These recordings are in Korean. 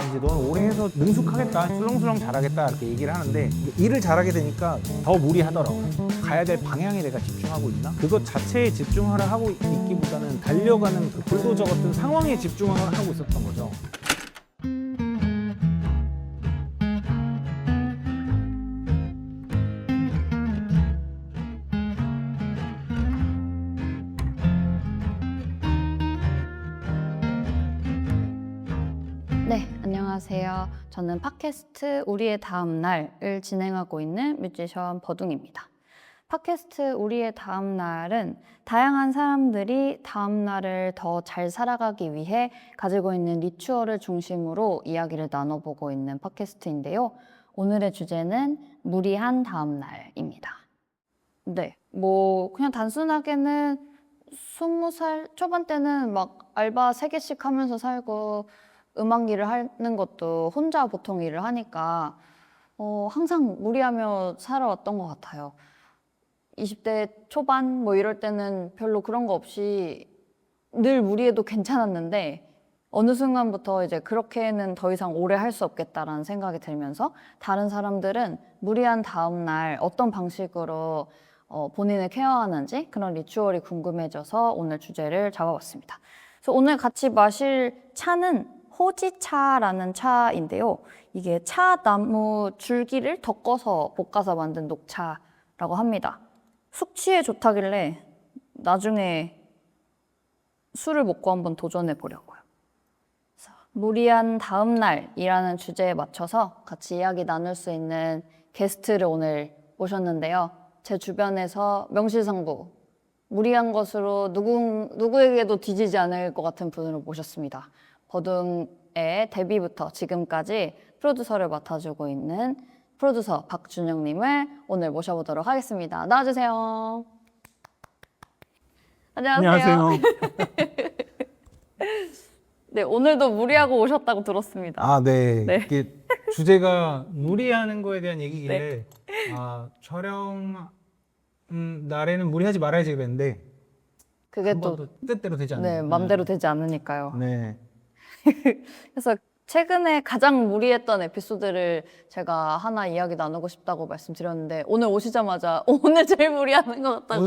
이제 넌 오래 해서 능숙하겠다, 술렁술렁 잘하겠다 이렇게 얘기를 하는데 일을 잘하게 되니까 더 무리하더라고. 가야 될 방향에 내가 집중하고 있나? 그것 자체에 집중하라 하고 있기보다는 달려가는 그 불도저 같은 상황에 집중을 하고 있었던 거죠. 네, 안녕하세요. 저는 팟캐스트 우리의 다음 날을 진행하고 있는 뮤지션 버둥입니다. 팟캐스트 우리의 다음 날은 다양한 사람들이 다음 날을 더 잘 살아가기 위해 가지고 있는 리추얼을 중심으로 이야기를 나눠보고 있는 팟캐스트인데요. 오늘의 주제는 무리한 다음 날입니다. 네, 그냥 단순하게는 20살 초반 때는 막 알바 3개씩 하면서 살고 음악 일을 하는 것도 혼자 보통 일을 하니까 항상 무리하며 살아왔던 것 같아요. 20대 초반 이럴 때는 별로 그런 거 없이 늘 무리해도 괜찮았는데 어느 순간부터 이제 그렇게는 더 이상 오래 할 수 없겠다라는 생각이 들면서 다른 사람들은 무리한 다음 날 어떤 방식으로 본인을 케어하는지 그런 리추얼이 궁금해져서 오늘 주제를 잡아봤습니다. 그래서 오늘 같이 마실 차는 호지차라는 차인데요. 이게 차나무 줄기를 덮어서 볶아서 만든 녹차라고 합니다. 숙취에 좋다길래 나중에 술을 먹고 한번 도전해 보려고요. 무리한 다음 날이라는 주제에 맞춰서 같이 이야기 나눌 수 있는 게스트를 오늘 모셨는데요. 제 주변에서 명실상부 무리한 것으로 누구에게도 뒤지지 않을 것 같은 분을 모셨습니다. 버둥의 데뷔부터 지금까지 프로듀서를 맡아주고 있는 프로듀서 박준영님을 오늘 모셔보도록 하겠습니다. 나와주세요. 안녕하세요. 안녕하세요. 네, 오늘도 무리하고 오셨다고 들었습니다. 네. 네. 이게 주제가 무리하는 거에 대한 얘기길래 촬영 날에는 무리하지 말아야지 그랬는데 그게 한 또 번도 뜻대로 되지 않네요. 네, 맘대로 되지 않으니까요. 네. 그래서 최근에 가장 무리했던 에피소드를 제가 하나 이야기 나누고 싶다고 말씀드렸는데 오늘 오시자마자 오늘 제일 무리하는 것 같다고.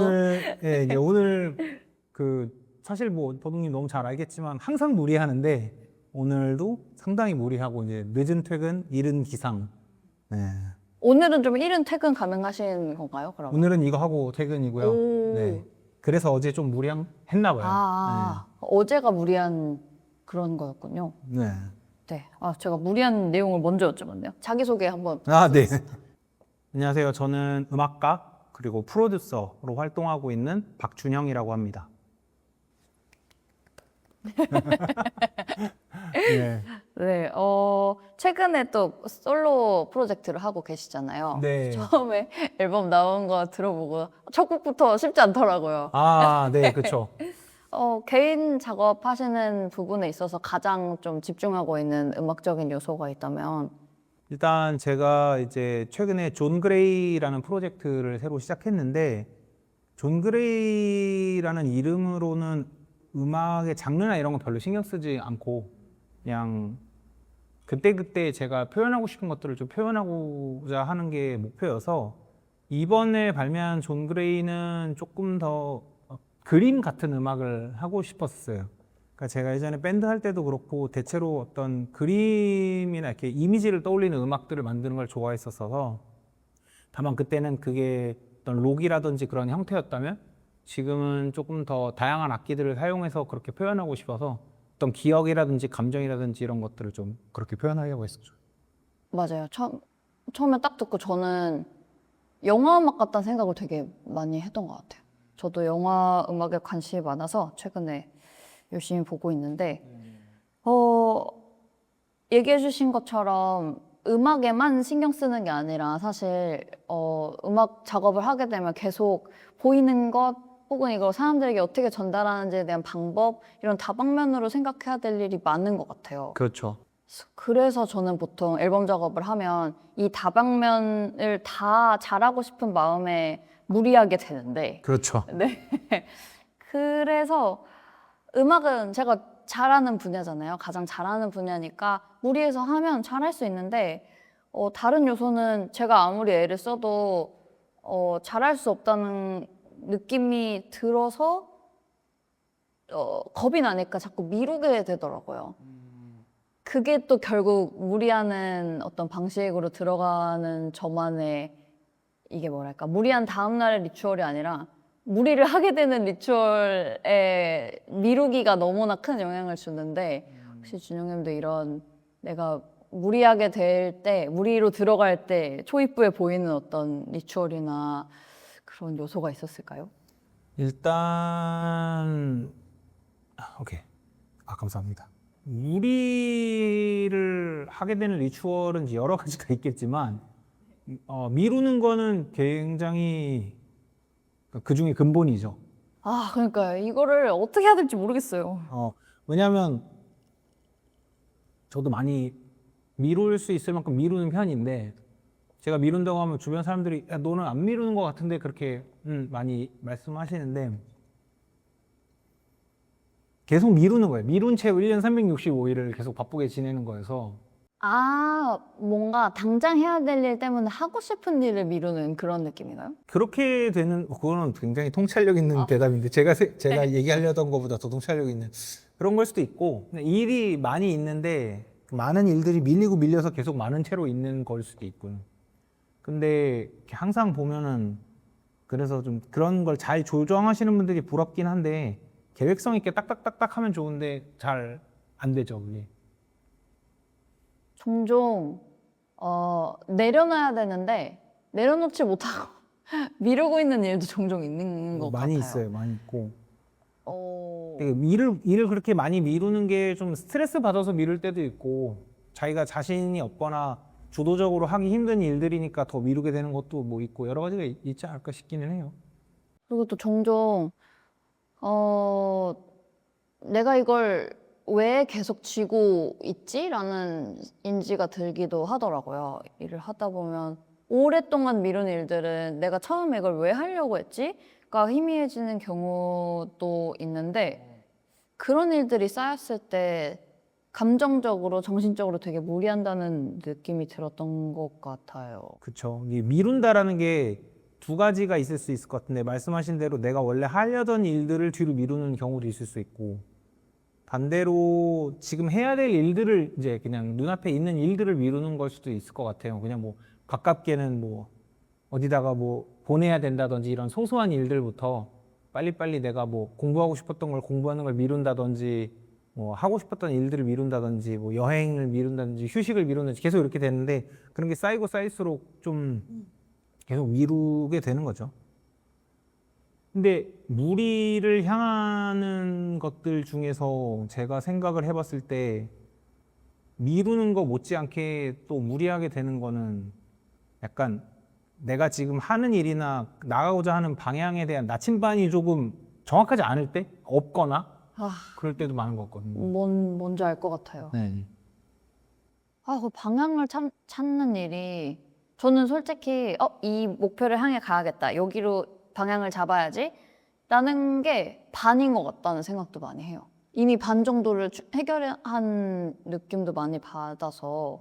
오늘 사실 버둥님 너무 잘 알겠지만 항상 무리하는데 오늘도 상당히 무리하고 이제 늦은 퇴근, 이른 기상. 네. 오늘은 좀 이른 퇴근 가능하신 건가요, 그럼? 오늘은 이거 하고 퇴근이고요. 오. 네. 그래서 어제 좀 무리했나 봐요. 어제가 무리한 그런 거였군요. 네. 네. 제가 무리한 내용을 먼저 여쭤봤네요. 자기소개 한번. 네. 안녕하세요. 저는 음악가 그리고 프로듀서로 활동하고 있는 박준형이라고 합니다. 네. 네. 최근에 또 솔로 프로젝트를 하고 계시잖아요. 네. 처음에 앨범 나온 거 들어보고 첫 곡부터 쉽지 않더라고요. 네, 그렇죠. 개인 작업하시는 부분에 있어서 가장 좀 집중하고 있는 음악적인 요소가 있다면? 일단 제가 이제 최근에 존 그레이라는 프로젝트를 새로 시작했는데 존 그레이라는 이름으로는 음악의 장르나 이런 거 별로 신경 쓰지 않고 그냥 그때그때 제가 표현하고 싶은 것들을 좀 표현하고자 하는 게 목표여서 이번에 발매한 존 그레이는 조금 더 그림 같은 음악을 하고 싶었어요. 그러니까 제가 예전에 밴드 할 때도 그렇고 대체로 어떤 그림이나 이렇게 이미지를 떠올리는 음악들을 만드는 걸 좋아했었어서 다만 그때는 그게 어떤 록이라든지 그런 형태였다면 지금은 조금 더 다양한 악기들을 사용해서 그렇게 표현하고 싶어서 어떤 기억이라든지 감정이라든지 이런 것들을 좀 그렇게 표현하려고 했었죠. 맞아요. 처음에 딱 듣고 저는 영화 음악 같다는 생각을 되게 많이 했던 것 같아요. 저도 영화 음악에 관심이 많아서 최근에 열심히 보고 있는데 얘기해 주신 것처럼 음악에만 신경 쓰는 게 아니라 사실 음악 작업을 하게 되면 계속 보이는 것 혹은 이걸 사람들에게 어떻게 전달하는지에 대한 방법 이런 다방면으로 생각해야 될 일이 많은 것 같아요. 그렇죠. 그래서 저는 보통 앨범 작업을 하면 이 다방면을 다 잘하고 싶은 마음에 무리하게 되는데 그렇죠. 네. 그래서 음악은 제가 잘하는 분야잖아요. 가장 잘하는 분야니까 무리해서 하면 잘할 수 있는데 다른 요소는 제가 아무리 애를 써도 잘할 수 없다는 느낌이 들어서 겁이 나니까 자꾸 미루게 되더라고요. 그게 또 결국 무리하는 어떤 방식으로 들어가는 저만의 이게 뭐랄까 무리한 다음날의 리추얼이 아니라 무리를 하게 되는 리추얼에 미루기가 너무나 큰 영향을 주는데 혹시 준영님도 이런 내가 무리하게 될 때, 무리로 들어갈 때 초입부에 보이는 어떤 리추얼이나 그런 요소가 있었을까요? 일단 오케이. 감사합니다. 무리를 하게 되는 리추얼은 이제 여러 가지가 있겠지만 미루는 거는 굉장히 그 중에 근본이죠. 그러니까요. 이거를 어떻게 해야 될지 모르겠어요. 왜냐하면 저도 많이 미룰 수 있을 만큼 미루는 편인데 제가 미룬다고 하면 주변 사람들이 야, 너는 안 미루는 것 같은데 그렇게 많이 말씀하시는데 계속 미루는 거예요. 미룬 채 1년 365일을 계속 바쁘게 지내는 거여서 뭔가 당장 해야 될 일 때문에 하고 싶은 일을 미루는 그런 느낌인가요? 그렇게 되는 그거는 굉장히 통찰력 있는 대답인데 제가 얘기하려던 것보다 더 통찰력 있는 그런 걸 수도 있고 일이 많이 있는데 많은 일들이 밀려서 계속 많은 채로 있는 걸 수도 있고요. 근데 이렇게 항상 보면은 그래서 좀 그런 걸 잘 조정하시는 분들이 부럽긴 한데 계획성 있게 딱딱딱딱 하면 좋은데 잘 안 되죠, 그게. 종종 내려놔야 되는데 내려놓지 못하고 미루고 있는 일도 종종 있는 것 많이 같아요. 있어요, 많이 있고. 어, 되게 일을 그렇게 많이 미루는 게 좀 스트레스 받아서 미룰 때도 있고 자기가 자신이 없거나 주도적으로 하기 힘든 일들이니까 더 미루게 되는 것도 뭐 있고 여러 가지가 있지 않을까 싶기는 해요. 그리고 또 종종 내가 이걸 왜 계속 쥐고 있지? 라는 인지가 들기도 하더라고요. 일을 하다 보면 오랫동안 미룬 일들은 내가 처음에 이걸 왜 하려고 했지? 가 희미해지는 경우도 있는데 그런 일들이 쌓였을 때 감정적으로, 정신적으로 되게 무리한다는 느낌이 들었던 것 같아요. 그쵸. 이 미룬다라는 게 두 가지가 있을 수 있을 것 같은데 말씀하신 대로 내가 원래 하려던 일들을 뒤로 미루는 경우도 있을 수 있고 반대로 지금 해야 될 일들을 이제 그냥 눈앞에 있는 일들을 미루는 걸 수도 있을 것 같아요. 그냥 뭐 가깝게는 뭐 어디다가 뭐 보내야 된다든지 이런 소소한 일들부터 빨리빨리 내가 뭐 공부하고 싶었던 걸 공부하는 걸 미룬다든지 뭐 하고 싶었던 일들을 미룬다든지 뭐 여행을 미룬다든지 휴식을 미룬다든지 계속 이렇게 되는데 그런 게 쌓이고 쌓일수록 좀 계속 미루게 되는 거죠. 근데 무리를 향하는 것들 중에서 제가 생각을 해봤을 때 미루는 거 못지않게 또 무리하게 되는 거는 약간 내가 지금 하는 일이나 나가고자 하는 방향에 대한 나침반이 조금 정확하지 않을 때 없거나 그럴 때도 많은 것 같거든요. 뭔지 알 것 같아요. 네. 그 방향을 찾는 일이 저는 솔직히 이 목표를 향해 가야겠다. 여기로 방향을 잡아야지. 라는 게 반인 것 같다는 생각도 많이 해요. 이미 반 정도를 해결한 느낌도 많이 받아서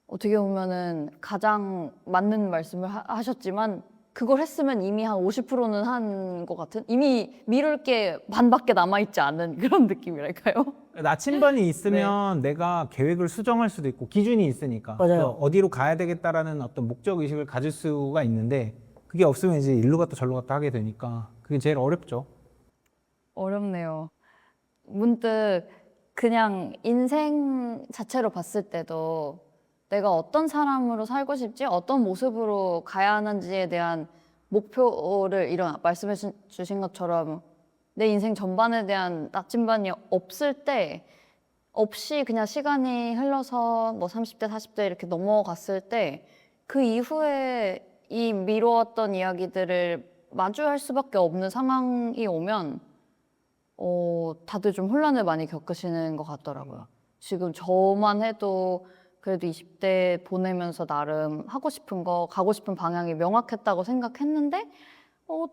어떻게 보면은 가장 맞는 말씀을 하셨지만 그걸 했으면 이미 한 50%는 한 것 같은 이미 미룰 게 반밖에 남아있지 않은 그런 느낌이랄까요? 나침반이 있으면 내가 계획을 수정할 수도 있고 기준이 있으니까 맞아요. 어디로 가야 되겠다라는 어떤 목적 의식을 가질 수가 있는데 그게 없으면 이제 일로 갔다 절로 갔다 하게 되니까 그게 제일 어렵죠. 어렵네요. 문득 그냥 인생 자체로 봤을 때도 내가 어떤 사람으로 살고 싶지, 어떤 모습으로 가야 하는지에 대한 목표를 이런 말씀해 주신 것처럼 내 인생 전반에 대한 나침반이 없을 때 없이 그냥 시간이 흘러서 뭐 30대, 40대 이렇게 넘어갔을 때 그 이후에 이 미뤄왔던 이야기들을 마주할 수밖에 없는 상황이 오면 다들 좀 혼란을 많이 겪으시는 것 같더라고요. 지금 저만 해도 그래도 20대 보내면서 나름 하고 싶은 거, 가고 싶은 방향이 명확했다고 생각했는데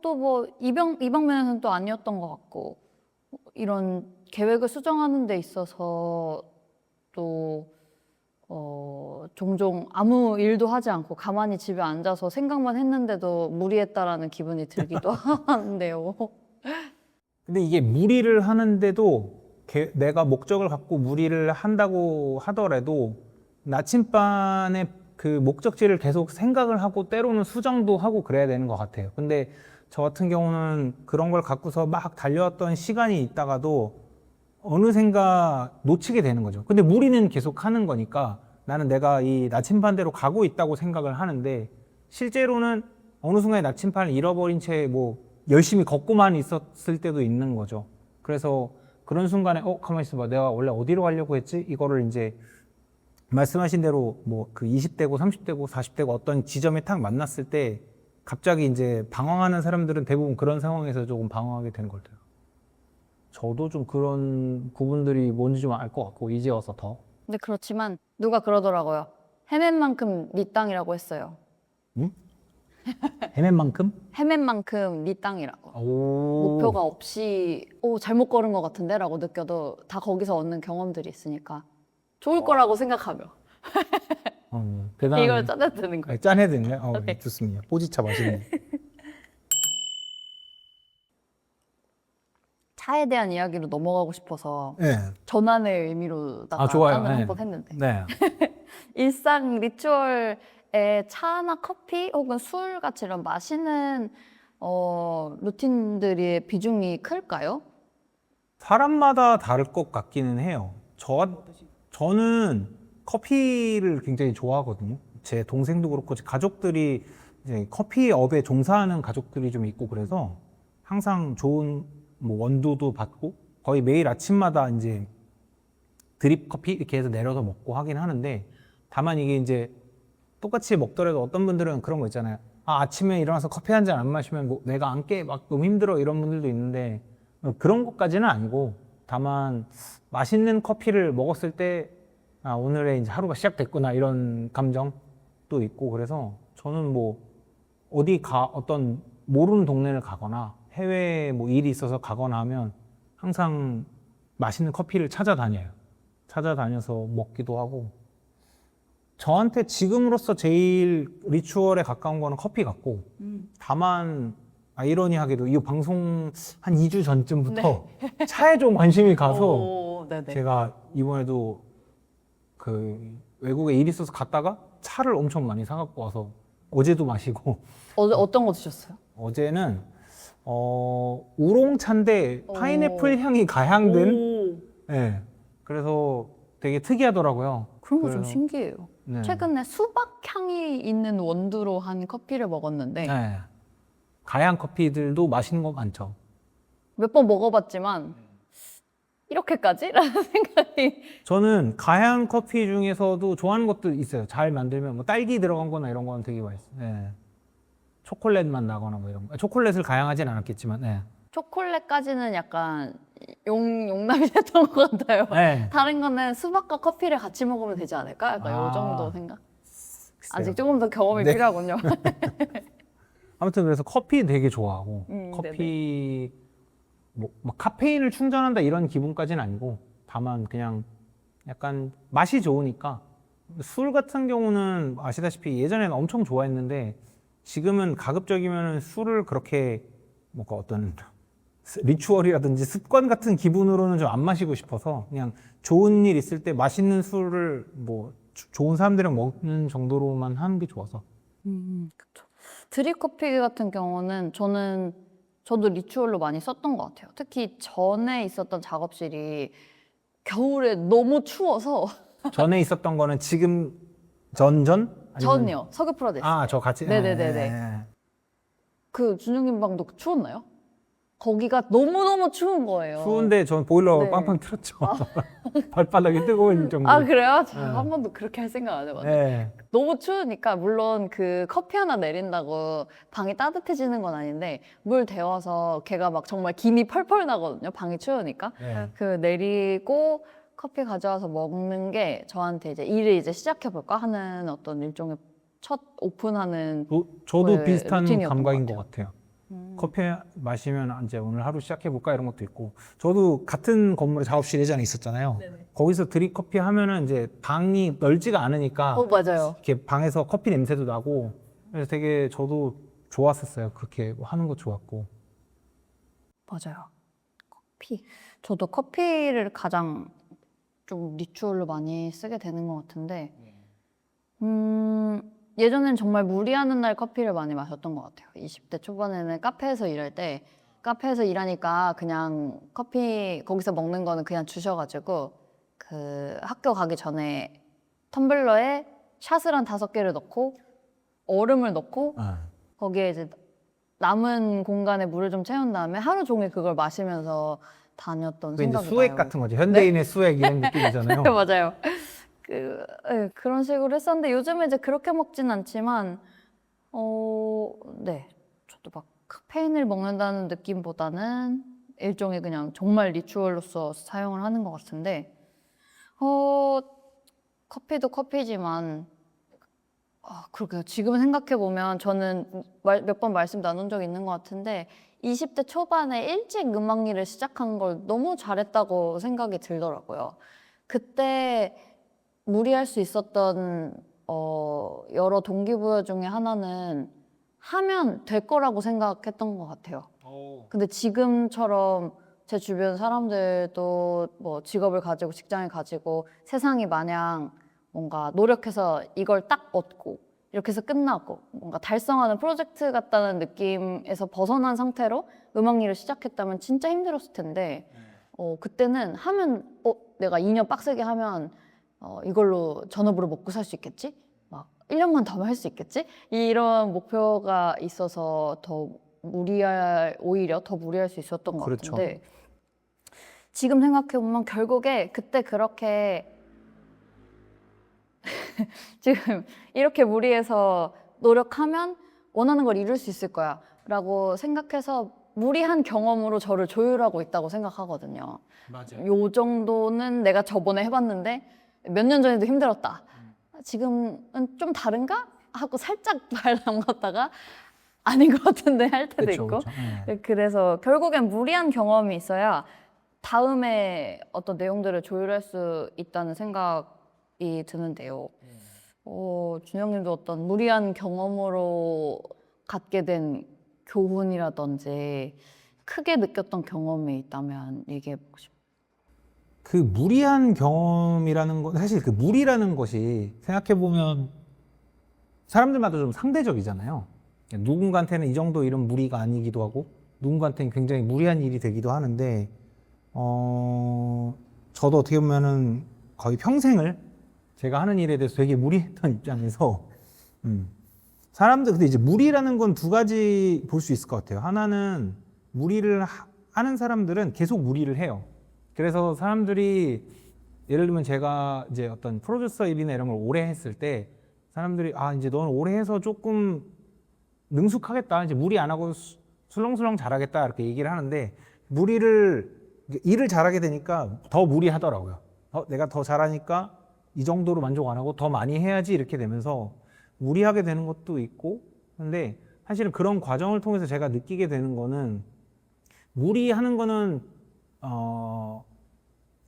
또 뭐 이 방면에서는 또 아니었던 것 같고 이런 계획을 수정하는 데 있어서 또 종종 아무 일도 하지 않고 가만히 집에 앉아서 생각만 했는데도 무리했다라는 기분이 들기도 하는데요. 근데 이게 무리를 하는데도 내가 목적을 갖고 무리를 한다고 하더라도 나침반의 그 목적지를 계속 생각을 하고 때로는 수정도 하고 그래야 되는 것 같아요. 근데 저 같은 경우는 그런 걸 갖고서 막 달려왔던 시간이 있다가도 어느샌가 놓치게 되는 거죠. 근데 무리는 계속 하는 거니까 나는 내가 이 나침반대로 가고 있다고 생각을 하는데 실제로는 어느 순간에 나침반을 잃어버린 채 뭐 열심히 걷고만 있었을 때도 있는 거죠. 그래서 그런 순간에 가만히 있어봐. 내가 원래 어디로 가려고 했지? 이거를 이제 말씀하신 대로 뭐 그 20대고 30대고 40대고 어떤 지점에 탁 만났을 때 갑자기 이제 방황하는 사람들은 대부분 그런 상황에서 조금 방황하게 되는 것 같아요. 저도 좀 그런 부분들이 뭔지 좀 알 것 같고 이제 와서 더. 근데 그렇지만 누가 그러더라고요. 헤맨 만큼 네 땅이라고 했어요. 응? 헤맨 만큼? 헤맨 만큼 네 땅이라고. 오. 목표가 없이 잘못 걸은 것 같은데 라고 느껴도 다 거기서 얻는 경험들이 있으니까 좋을 거라고 생각하며 대단하네. 이걸 짜내드는 거예요. 짠해드네. 네. 좋습니다. 포지차 맛있네. 차에 대한 이야기로 넘어가고 싶어서 네. 전환의 의미로다가 좋아요. 짠을 네. 한번 했는데 네. 일상 리추얼에 차나 커피 혹은 술 같이 이런 마시는 루틴들의 비중이 클까요? 사람마다 다를 것 같기는 해요. 저는 커피를 굉장히 좋아하거든요. 제 동생도 그렇고 제 가족들이 이제 커피업에 종사하는 가족들이 좀 있고 그래서 항상 좋은 뭐 원두도 받고 거의 매일 아침마다 이제 드립 커피 이렇게 해서 내려서 먹고 하긴 하는데 다만 이게 이제 똑같이 먹더라도 어떤 분들은 그런 거 있잖아요. 아침에 일어나서 커피 한 잔 안 마시면 뭐 내가 안 깨 막 너무 힘들어 이런 분들도 있는데 그런 것까지는 아니고 다만 맛있는 커피를 먹었을 때 오늘의 이제 하루가 시작됐구나 이런 감정도 있고 그래서 저는 뭐 어떤 모르는 동네를 가거나 해외에 뭐 일이 있어서 가거나 하면 항상 맛있는 커피를 찾아다녀요. 찾아다녀서 먹기도 하고 저한테 지금으로서 제일 리추얼에 가까운 거는 커피 같고 다만 아이러니하게도 이 방송 한 2주 전쯤부터 차에 좀 관심이 가서 네네. 제가 이번에도 그 외국에 일 있어서 갔다가 차를 엄청 많이 사갖고 와서 어제도 마시고 어떤 거 드셨어요? 어제는 우롱차인데 파인애플 향이 가향된 네. 그래서 되게 특이하더라고요. 그런 거 좀 그래서- 신기해요. 네. 최근에 수박 향이 있는 원두로 한 커피를 먹었는데 네. 가양 커피들도 맛있는 거 많죠. 몇 번 먹어봤지만 이렇게까지? 라는 생각이 저는 가양 커피 중에서도 좋아하는 것도 있어요. 잘 만들면 뭐 딸기 들어간 거나 이런 거는 되게 맛있어요. 네. 초콜릿 맛 나거나 뭐 이런 거. 초콜릿을 가양하진 않았겠지만. 네. 초콜릿까지는 약간 용납이 됐던 것 같아요. 네. 다른 거는 수박과 커피를 같이 먹으면 되지 않을까? 약간 요 정도 생각? 아직 조금 더 경험이 네. 필요하군요. 아무튼 그래서 커피 되게 좋아하고 네네. 커피 뭐 카페인을 충전한다 이런 기분까지는 아니고 다만 그냥 약간 맛이 좋으니까 술 같은 경우는 아시다시피 예전에는 엄청 좋아했는데 지금은 가급적이면 술을 그렇게 뭔가 어떤 리추얼이라든지 습관 같은 기분으로는 좀 안 마시고 싶어서 그냥 좋은 일 있을 때 맛있는 술을 뭐 좋은 사람들이랑 먹는 정도로만 하는 게 좋아서. 그쵸. 드립 커피 같은 경우는 저도 리추얼로 많이 썼던 것 같아요. 특히 전에 있었던 작업실이 겨울에 너무 추워서 전에 있었던 거는 지금 전전? 전이요. 석유 프로데스. 저 같이. 네네네네. 그 준영님 방도 추웠나요? 거기가 너무너무 추운 거예요. 추운데 전 보일러 네. 빵빵 틀었죠. 발바닥이 뜨거울 정도. 그래요? 제가 한 번도 그렇게 할 생각 안 해봤는데. 네. 너무 추우니까 물론 그 커피 하나 내린다고 방이 따뜻해지는 건 아닌데 물 데워서 걔가 막 정말 김이 펄펄 나거든요. 방이 추우니까. 네. 그 내리고 커피 가져와서 먹는 게 저한테 이제 일을 이제 시작해볼까 하는 어떤 일종의 첫 오픈하는 저도 거의 비슷한 루틴이었던 감각인 것 것 같아요. 커피 마시면 이제 오늘 하루 시작해볼까 이런 것도 있고 저도 같은 건물에 작업실 예전에 있었잖아요. 거기서 드립 커피 하면은 이제 방이 넓지가 않으니까 맞아요. 이렇게 방에서 커피 냄새도 나고 그래서 되게 저도 좋았었어요. 그렇게 하는 거 좋았고. 맞아요. 커피. 저도 커피를 가장 좀 리추얼로 많이 쓰게 되는 것 같은데, 예전엔 정말 무리하는 날 커피를 많이 마셨던 것 같아요. 20대 초반에는 카페에서 일할 때, 카페에서 일하니까 그냥 커피 거기서 먹는 거는 그냥 주셔가지고, 그 학교 가기 전에 텀블러에 샷을 한 5개를 넣고, 얼음을 넣고, 거기에 이제 남은 공간에 물을 좀 채운 다음에 하루 종일 그걸 마시면서 다녔던 그 이제 생각이 수액 나요. 같은 거죠. 현대인의 수액 이런 느낌이잖아요. 네, 맞아요. 네, 그런 식으로 했었는데 요즘에 이제 그렇게 먹진 않지만 네, 저도 막 카페인을 먹는다는 느낌보다는 일종의 그냥 정말 리추얼로서 사용을 하는 것 같은데 커피도 커피지만 그러게요. 지금 생각해보면 저는 몇 번 말씀 나눈 적 있는 것 같은데 20대 초반에 일찍 음악 일을 시작한 걸 너무 잘했다고 생각이 들더라고요. 그때 무리할 수 있었던 여러 동기부여 중에 하나는 하면 될 거라고 생각했던 것 같아요. 근데 지금처럼 제 주변 사람들도 뭐 직업을 가지고 직장을 가지고 세상이 마냥 뭔가 노력해서 이걸 딱 얻고 이렇게 해서 끝나고 뭔가 달성하는 프로젝트 같다는 느낌에서 벗어난 상태로 음악 일을 시작했다면 진짜 힘들었을 텐데 그때는 하면 내가 2년 빡세게 하면 이걸로 전업으로 먹고 살 수 있겠지? 막 1년만 더 하면 할 수 있겠지? 이런 목표가 있어서 오히려 더 무리할 수 있었던 것 그렇죠. 같은데 지금 생각해보면 결국에 그때 그렇게 지금 이렇게 무리해서 노력하면 원하는 걸 이룰 수 있을 거야 라고 생각해서 무리한 경험으로 저를 조율하고 있다고 생각하거든요. 맞아요. 요 정도는 내가 저번에 해봤는데 몇 년 전에도 힘들었다. 지금은 좀 다른가? 하고 살짝 발 담갔다가 아닌 것 같은데 할 때도 그쵸, 있고. 그쵸. 네. 그래서 결국엔 무리한 경험이 있어야 다음에 어떤 내용들을 조율할 수 있다는 생각이 드는데요. 준영님도 어떤 무리한 경험으로 갖게 된 교훈이라든지 크게 느꼈던 경험이 있다면 얘기해보고 싶어요. 그 무리한 경험이라는 건 사실 그 무리라는 것이 생각해 보면 사람들마다 좀 상대적이잖아요. 누군가한테는 이 정도 일은 무리가 아니기도 하고 누군가한테는 굉장히 무리한 일이 되기도 하는데 저도 어떻게 보면은 거의 평생을 제가 하는 일에 대해서 되게 무리했던 입장에서 사람들 근데 이제 무리라는 건 두 가지 볼 수 있을 것 같아요. 하나는 무리를 하는 사람들은 계속 무리를 해요. 그래서 사람들이 예를 들면 제가 이제 어떤 프로듀서 일이나 이런 걸 오래 했을 때 사람들이 이제 너는 오래 해서 조금 능숙하겠다. 이제 무리 안 하고 술렁술렁 잘하겠다. 이렇게 얘기를 하는데 일을 잘하게 되니까 더 무리하더라고요. 내가 더 잘하니까 이 정도로 만족 안 하고 더 많이 해야지 이렇게 되면서 무리하게 되는 것도 있고 근데 사실은 그런 과정을 통해서 제가 느끼게 되는 거는 무리하는 거는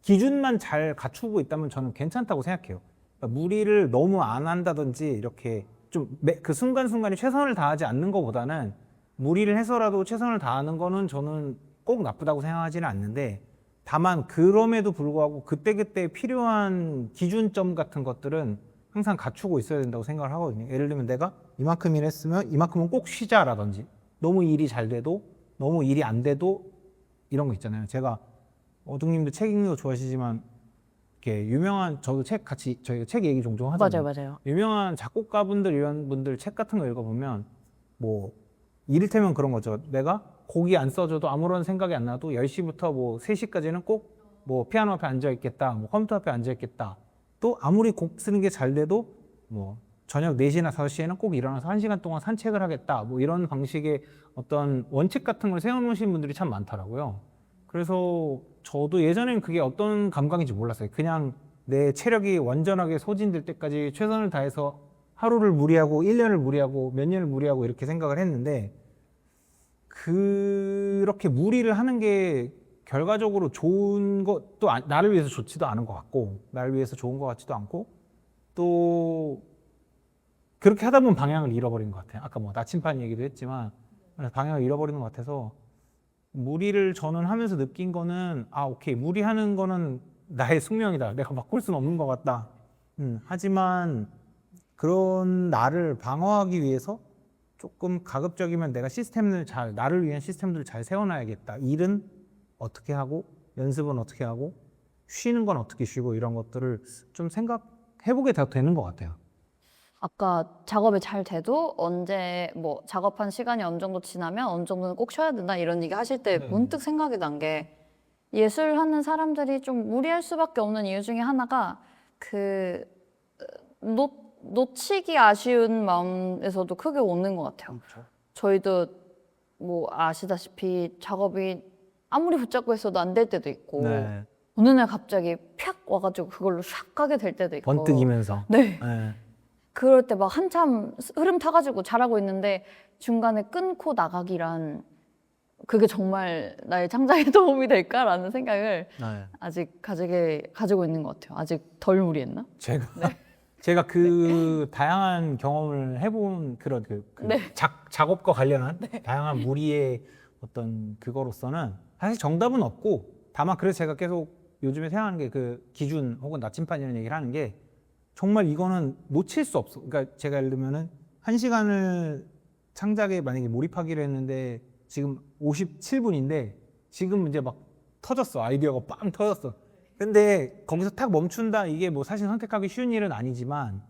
기준만 잘 갖추고 있다면 저는 괜찮다고 생각해요. 그러니까 무리를 너무 안 한다든지 이렇게 좀 그 순간순간에 최선을 다하지 않는 것보다는 무리를 해서라도 최선을 다하는 거는 저는 꼭 나쁘다고 생각하지는 않는데 다만 그럼에도 불구하고 그때그때 필요한 기준점 같은 것들은 항상 갖추고 있어야 된다고 생각을 하거든요. 예를 들면 내가 이만큼 일했으면 이만큼은 꼭 쉬자라든지 너무 일이 잘 돼도 너무 일이 안 돼도 이런 거 있잖아요. 제가 어둥님도 책 읽는 거 좋아하시지만 이렇게 유명한 저도 저희가 책 얘기 종종 하잖아요. 맞아요. 유명한 작곡가분들 이런 분들 책 같은 거 읽어보면 뭐 이를테면 그런 거죠. 내가 곡이 안 써줘도 아무런 생각이 안 나도 10시부터 뭐 3시까지는 꼭 뭐 피아노 앞에 앉아 있겠다, 뭐 컴퓨터 앞에 앉아 있겠다. 또 아무리 곡 쓰는 게 잘 돼도 뭐 저녁 4시나 5시에는 꼭 일어나서 1시간 동안 산책을 하겠다. 뭐 이런 방식의 어떤 원칙 같은 걸 세워놓으신 분들이 참 많더라고요. 그래서 저도 예전에는 그게 어떤 감각인지 몰랐어요. 그냥 내 체력이 완전하게 소진될 때까지 최선을 다해서 하루를 무리하고 1년을 무리하고 몇 년을 무리하고 이렇게 생각을 했는데 그렇게 무리를 하는 게 결과적으로 좋은 것도 나를 위해서 좋지도 않은 것 같고 나를 위해서 좋은 것 같지도 않고 또 그렇게 하다 보면 방향을 잃어버리는 것 같아요. 아까 뭐 나침반 얘기도 했지만 방향을 잃어버리는 것 같아서 무리를 저는 하면서 느낀 거는 오케이 무리하는 거는 나의 숙명이다. 내가 바꿀 수는 없는 것 같다. 하지만 그런 나를 방어하기 위해서 조금 가급적이면 내가 나를 위한 시스템들을 잘 세워놔야겠다. 일은 어떻게 하고, 연습은 어떻게 하고, 쉬는 건 어떻게 쉬고, 이런 것들을 좀 생각해보게 되는 것 같아요. 아까 작업이 잘 돼도 언제 뭐 작업한 시간이 어느 정도 지나면 어느 정도는 꼭 쉬어야 된다 이런 얘기 하실 때 네. 문득 생각이 난 게 예술하는 사람들이 좀 무리할 수밖에 없는 이유 중에 하나가 그 놓치기 아쉬운 마음에서도 크게 오는 것 같아요. 그렇죠. 저희도 뭐 아시다시피 작업이 아무리 붙잡고 있어도 안 될 때도 있고 네. 어느 날 갑자기 팍 와가지고 그걸로 샥 가게 될 때도 있고 번뜩이면서. 네. 네. 그럴 때 막 한참 흐름 타가지고 잘하고 있는데 중간에 끊고 나가기란 그게 정말 나의 창작에 도움이 될까라는 생각을 네. 아직 가지고 있는 것 같아요. 아직 덜 무리했나? 제가 그 다양한 경험을 해본 그런 네. 작업과 관련한 다양한 무리의 어떤 그거로서는 사실 정답은 없고 다만 그래서 제가 계속 요즘에 생각하는 게 그 기준 혹은 나침반이라는 얘기를 하는 게 정말 이거는 놓칠 수 없어. 그러니까 제가 예를 들면은 1시간을 창작에 만약에 몰입하기로 했는데 지금 57분인데 지금 이제 막 터졌어. 아이디어가 빵 터졌어. 근데 거기서 탁 멈춘다 이게 뭐 사실 선택하기 쉬운 일은 아니지만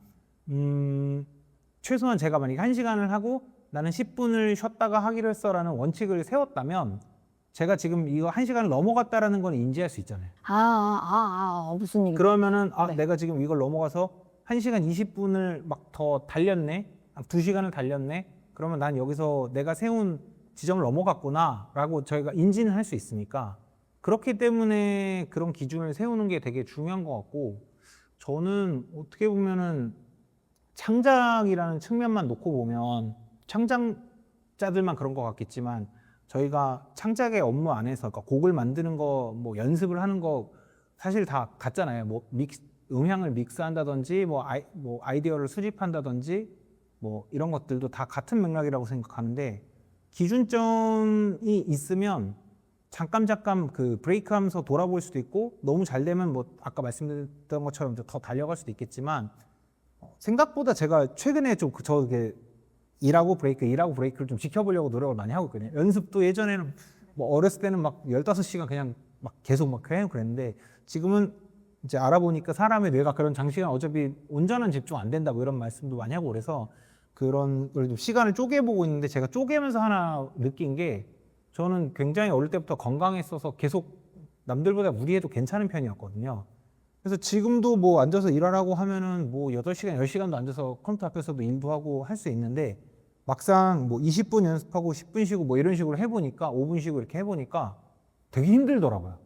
최소한 제가 만약에 1시간을 하고 나는 10분을 쉬었다가 하기로 했어라는 원칙을 세웠다면 제가 지금 이거 1시간을 넘어갔다라는 건 인지할 수 있잖아요. 무슨 얘기? 그러면은 네. 내가 지금 이걸 넘어가서 1시간 20분을 막 더 달렸네. 2시간을 달렸네. 그러면 난 여기서 내가 세운 지점을 넘어갔구나라고 저희가 인지는 할 수 있으니까 그렇기 때문에 그런 기준을 세우는 게 되게 중요한 것 같고 저는 어떻게 보면은 창작이라는 측면만 놓고 보면 창작자들만 그런 것 같겠지만 저희가 창작의 업무 안에서 그러니까 곡을 만드는 거, 뭐 연습을 하는 거 사실 다 같잖아요. 뭐 음향을 믹스한다든지, 뭐 아이디어를 수집한다든지, 뭐 이런 것들도 다 같은 맥락이라고 생각하는데 기준점이 있으면 잠깐 그 브레이크하면서 돌아볼 수도 있고 너무 잘 되면 뭐 아까 말씀드렸던 것처럼 더 달려갈 수도 있겠지만 생각보다 제가 최근에 좀 이렇게 일하고 브레이크를 좀 지켜보려고 노력을 많이 하고 있거든요. 연습도 예전에는 뭐 어렸을 때는 막 15시간 그냥 막 계속 막 해요 그랬는데 지금은 이제 알아보니까 사람의 뇌가 그런 장시간 어차피 온전한 집중 안 된다 뭐 이런 말씀도 많이 하고 그래서 그런 걸 좀 시간을 쪼개보고 있는데 제가 쪼개면서 하나 느낀 게 저는 굉장히 어릴 때부터 건강했어서 계속 남들보다 무리해도 괜찮은 편이었거든요. 그래서 지금도 뭐 앉아서 일하라고 하면은 뭐 8시간, 10시간도 앉아서 컴퓨터 앞에서도 일도 하고 할 수 있는데 막상 뭐 20분 연습하고 10분 쉬고 뭐 이런 식으로 해보니까 5분 쉬고 이렇게 해보니까 되게 힘들더라고요.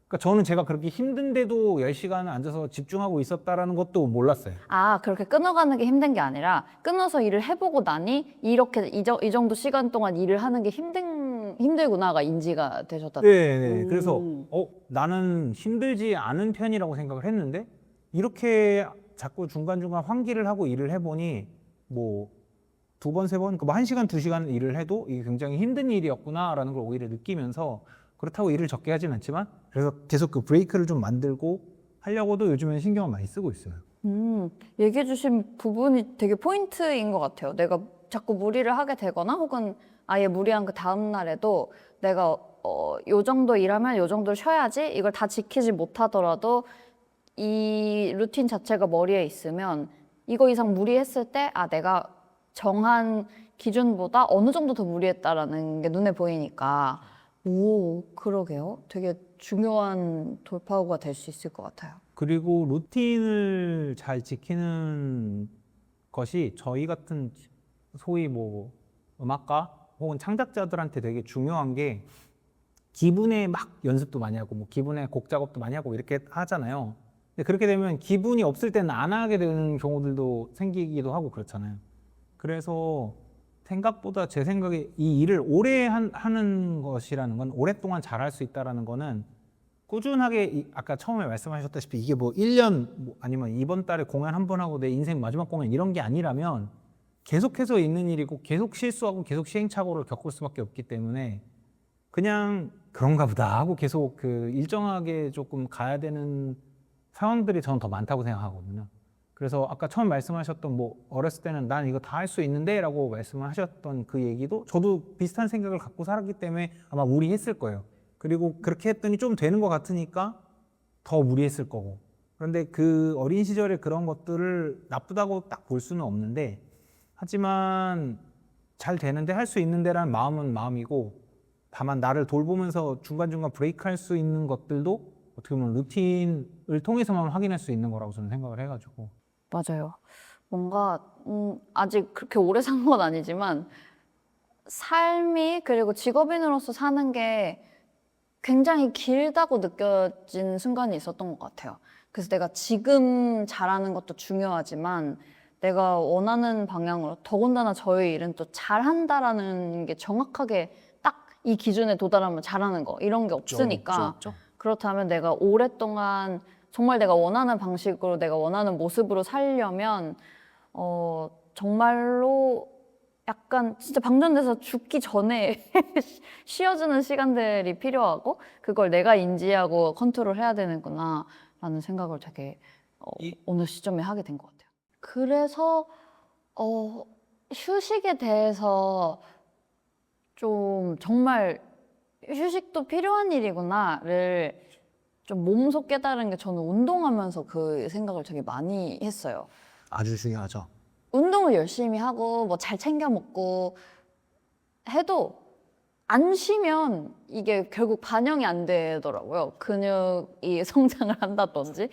그러니까 저는 제가 그렇게 힘든데도 10시간 앉아서 집중하고 있었다라는 것도 몰랐어요. 그렇게 끊어가는 게 힘든 게 아니라 끊어서 일을 해보고 나니 이렇게 이 정도 시간 동안 일을 하는 게 힘들구나가 인지가 되셨다. 네. 그래서 나는 힘들지 않은 편이라고 생각을 했는데 이렇게 자꾸 중간중간 환기를 하고 일을 해보니 뭐 2번, 3번, 뭐 1시간, 2시간 일을 해도 이게 굉장히 힘든 일이었구나라는 걸 오히려 느끼면서 그렇다고 일을 적게 하진 않지만 그래서 계속 그 브레이크를 좀 만들고 하려고도 요즘엔 신경을 많이 쓰고 있어요. 얘기해 주신 부분이 되게 포인트인 것 같아요. 내가 자꾸 무리를 하게 되거나 혹은 아예 무리한 그 다음 날에도 내가 요 정도 일하면 요 정도 쉬어야지 이걸 다 지키지 못하더라도 이 루틴 자체가 머리에 있으면 이거 이상 무리했을 때 내가 정한 기준보다 어느 정도 더 무리했다라는 게 눈에 보이니까 그러게요. 되게 중요한 돌파구가 될 수 있을 것 같아요. 그리고 루틴을 잘 지키는 것이 저희 같은 소위 뭐 음악가 혹은 창작자들한테 되게 중요한 게 기분에 막 연습도 많이 하고 뭐 기분에 곡 작업도 많이 하고 이렇게 하잖아요. 근데 그렇게 되면 기분이 없을 때는 안 하게 되는 경우들도 생기기도 하고 그렇잖아요. 그래서 생각보다 제 생각에 이 일을 오래 하는 것이라는 건 오랫동안 잘할 수 있다라는 거는 꾸준하게 아까 처음에 말씀하셨다시피 이게 뭐 1년 뭐 아니면 이번 달에 공연 한 번 하고 내 인생 마지막 공연 이런 게 아니라면 계속해서 있는 일이고 계속 실수하고 계속 시행착오를 겪을 수밖에 없기 때문에 그냥 그런가 보다 하고 계속 그 일정하게 조금 가야 되는 상황들이 저는 더 많다고 생각하거든요. 그래서 아까 처음 말씀하셨던 뭐 어렸을 때는 난 이거 다 할 수 있는데 라고 말씀을 하셨던 그 얘기도 저도 비슷한 생각을 갖고 살았기 때문에 아마 무리했을 거예요. 그리고 그렇게 했더니 좀 되는 것 같으니까 더 무리했을 거고. 그런데 그 어린 시절에 그런 것들을 나쁘다고 딱 볼 수는 없는데 하지만 잘 되는데 할 수 있는데라는 마음은 마음이고 다만 나를 돌보면서 중간중간 브레이크할 수 있는 것들도 어떻게 보면 루틴을 통해서만 확인할 수 있는 거라고 저는 생각을 해가지고 맞아요. 뭔가 아직 그렇게 오래 산 건 아니지만 삶이 그리고 직업인으로서 사는 게 굉장히 길다고 느껴진 순간이 있었던 것 같아요. 그래서 내가 지금 잘하는 것도 중요하지만 내가 원하는 방향으로 더군다나 저희 일은 또 잘한다라는 게 정확하게 딱 이 기준에 도달하면 잘하는 거 이런 게 없으니까 없죠. 그렇다면 내가 오랫동안 정말 내가 원하는 방식으로 내가 원하는 모습으로 살려면 정말로 약간 진짜 방전돼서 죽기 전에 쉬어주는 시간들이 필요하고 그걸 내가 인지하고 컨트롤해야 되는구나 라는 생각을 되게 어느 시점에 하게 된 것 같아요. 그래서 휴식에 대해서 좀 정말 휴식도 필요한 일이구나를 좀 몸소 깨달은 게 저는 운동하면서 그 생각을 되게 많이 했어요. 아주 중요하죠. 운동을 열심히 하고 뭐 잘 챙겨 먹고 해도 안 쉬면 이게 결국 반영이 안 되더라고요. 근육이 성장을 한다든지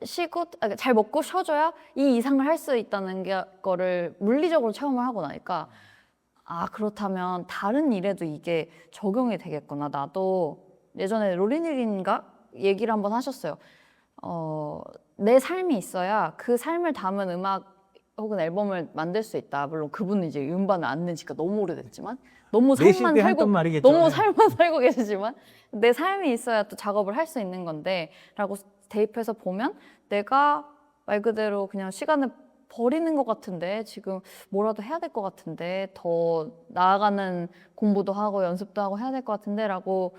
쉬고 잘 먹고 쉬어줘야 이 이상을 할 수 있다는 거를 물리적으로 체험을 하고 나니까 아 그렇다면 다른 일에도 이게 적용이 되겠구나. 나도 예전에 로린일인가 얘기를 한번 하셨어요. 내 삶이 있어야 그 삶을 담은 음악 혹은 앨범을 만들 수 있다. 물론 그분은 이제 음반을 안 낸 지가 너무 오래됐지만 너무 내쉴 삶만 때 살고 했던 말이겠죠. 너무 네. 삶만 살고 계시지만 내 삶이 있어야 또 작업을 할 수 있는 건데 라고 대입해서 보면 내가 말 그대로 그냥 시간을 버리는 것 같은데 지금 뭐라도 해야 될 것 같은데 더 나아가는 공부도 하고 연습도 하고 해야 될 것 같은데 라고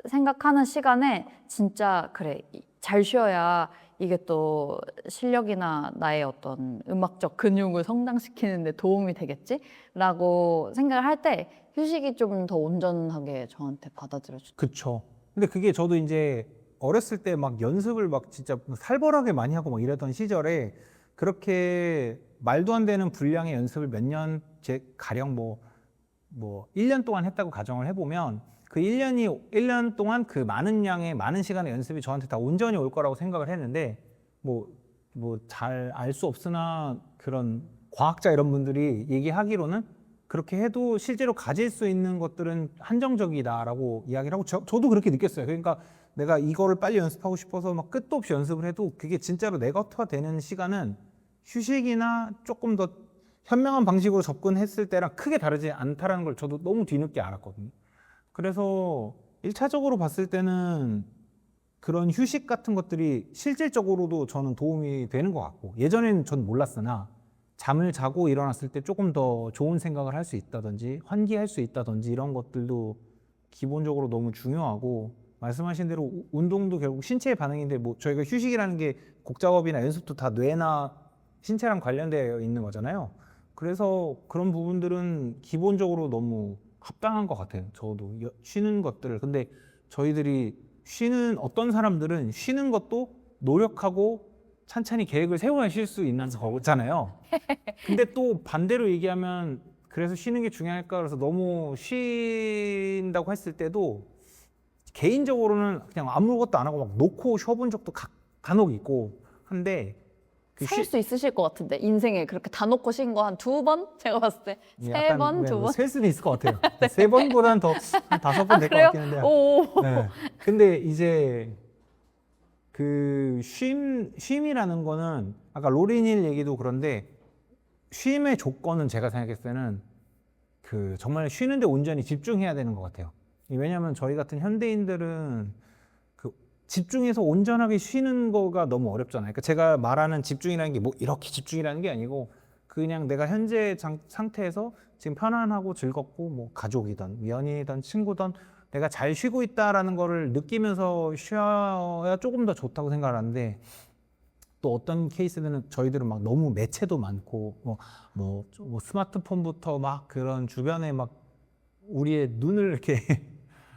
생각하는 시간에 진짜 그래 잘 쉬어야 이게 또 실력이나 나의 어떤 음악적 근육을 성장시키는 데 도움이 되겠지? 라고 생각을 할 때 휴식이 좀 더 온전하게 저한테 받아들여졌죠. 그쵸. 근데 그게 저도 이제 어렸을 때 막 연습을 막 진짜 살벌하게 많이 하고 막 이랬던 시절에 그렇게 말도 안 되는 분량의 연습을 몇 년, 가령 뭐 1년 동안 했다고 가정을 해보면 그 1년 동안 그 많은 양의 많은 시간의 연습이 저한테 다 온전히 올 거라고 생각을 했는데 뭐 잘 알 수 없으나 그런 과학자 이런 분들이 얘기하기로는 그렇게 해도 실제로 가질 수 있는 것들은 한정적이다라고 이야기를 하고 저도 그렇게 느꼈어요. 그러니까 내가 이거를 빨리 연습하고 싶어서 막 끝도 없이 연습을 해도 그게 진짜로 내 것화 되는 시간은 휴식이나 조금 더 현명한 방식으로 접근했을 때랑 크게 다르지 않다라는 걸 저도 너무 뒤늦게 알았거든요. 그래서 1차적으로 봤을 때는 그런 휴식 같은 것들이 실질적으로도 저는 도움이 되는 것 같고 예전에는 전 몰랐으나 잠을 자고 일어났을 때 조금 더 좋은 생각을 할 수 있다든지 환기할 수 있다든지 이런 것들도 기본적으로 너무 중요하고 말씀하신 대로 운동도 결국 신체의 반응인데 뭐 저희가 휴식이라는 게 곡 작업이나 연습도 다 뇌나 신체랑 관련되어 있는 거잖아요. 그래서 그런 부분들은 기본적으로 너무 합당한 것 같아요. 저도 쉬는 것들을. 근데 저희들이 어떤 사람들은 쉬는 것도 노력하고 찬찬히 계획을 세워야 쉴 수 있는 거잖아요. 근데 또 반대로 얘기하면 그래서 쉬는 게 중요할까 그래서 너무 쉰다고 했을 때도 개인적으로는 그냥 아무것도 안 하고 막 놓고 쉬어본 적도 간혹 있고 한데 셀 수 있으실 것 같은데 인생에 그렇게 다 놓고 쉰 거 한 2번? 제가 봤을 때 약간 3번, 2번? 셀 수는 있을 것 같아요. 3번보다는 더 한 5번 될 것 그래요? 같긴 한데요. 오. 네. 근데 이제 그 쉼이라는 거는 아까 로린힐 얘기도 그런데 쉼의 조건은 제가 생각했을 때는 그 정말 쉬는데 온전히 집중해야 되는 것 같아요. 왜냐하면 저희 같은 현대인들은 그 집중해서 온전하게 쉬는 거가 너무 어렵잖아요. 그러니까 제가 말하는 집중이라는 게 뭐 이렇게 집중이라는 게 아니고 그냥 내가 현재 상태에서 지금 편안하고 즐겁고 뭐 가족이든 연인이든 친구든 내가 잘 쉬고 있다라는 거를 느끼면서 쉬어야 조금 더 좋다고 생각하는데 또 어떤 케이스들은 저희들은 막 너무 매체도 많고 뭐 스마트폰부터 막 그런 주변에 막 우리의 눈을 이렇게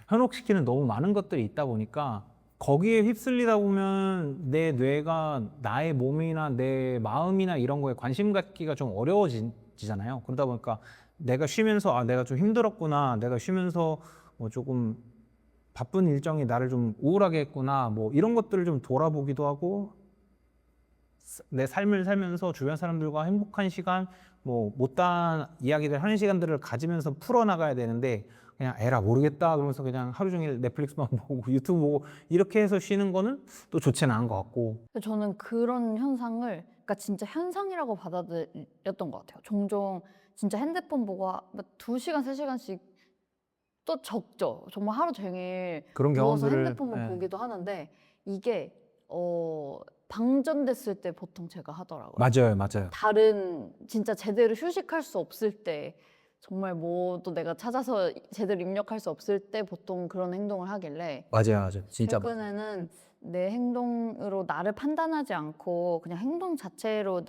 현혹시키는 너무 많은 것들이 있다 보니까 거기에 휩쓸리다 보면 내 뇌가 나의 몸이나 내 마음이나 이런 거에 관심 갖기가 좀 어려워지잖아요. 그러다 보니까 내가 쉬면서 아 내가 좀 힘들었구나, 내가 쉬면서 뭐 조금 바쁜 일정이 나를 좀 우울하게 했구나, 뭐 이런 것들을 좀 돌아보기도 하고 내 삶을 살면서 주변 사람들과 행복한 시간, 뭐 못다한 이야기들 하는 시간들을 가지면서 풀어나가야 되는데 그냥 에라 모르겠다 그러면서 그냥 하루 종일 넷플릭스만 보고 유튜브 보고 이렇게 해서 쉬는 거는 또 좋지는 않은 것 같고. 저는 그런 현상을 그러니까 진짜 현상이라고 받아들였던 것 같아요. 종종 진짜 핸드폰 보고 2시간, 3시간씩 또 적죠. 정말 하루 종일 그런 누워서 경험들을 핸드폰만 보기도 하는데 이게 방전됐을 때 보통 제가 하더라고요. 맞아요. 다른 진짜 제대로 휴식할 수 없을 때 정말 뭐도 내가 찾아서 제대로 입력할 수 없을 때 보통 그런 행동을 하길래 맞아요. 진짜 최근에는 내 행동으로 나를 판단하지 않고 그냥 행동 자체로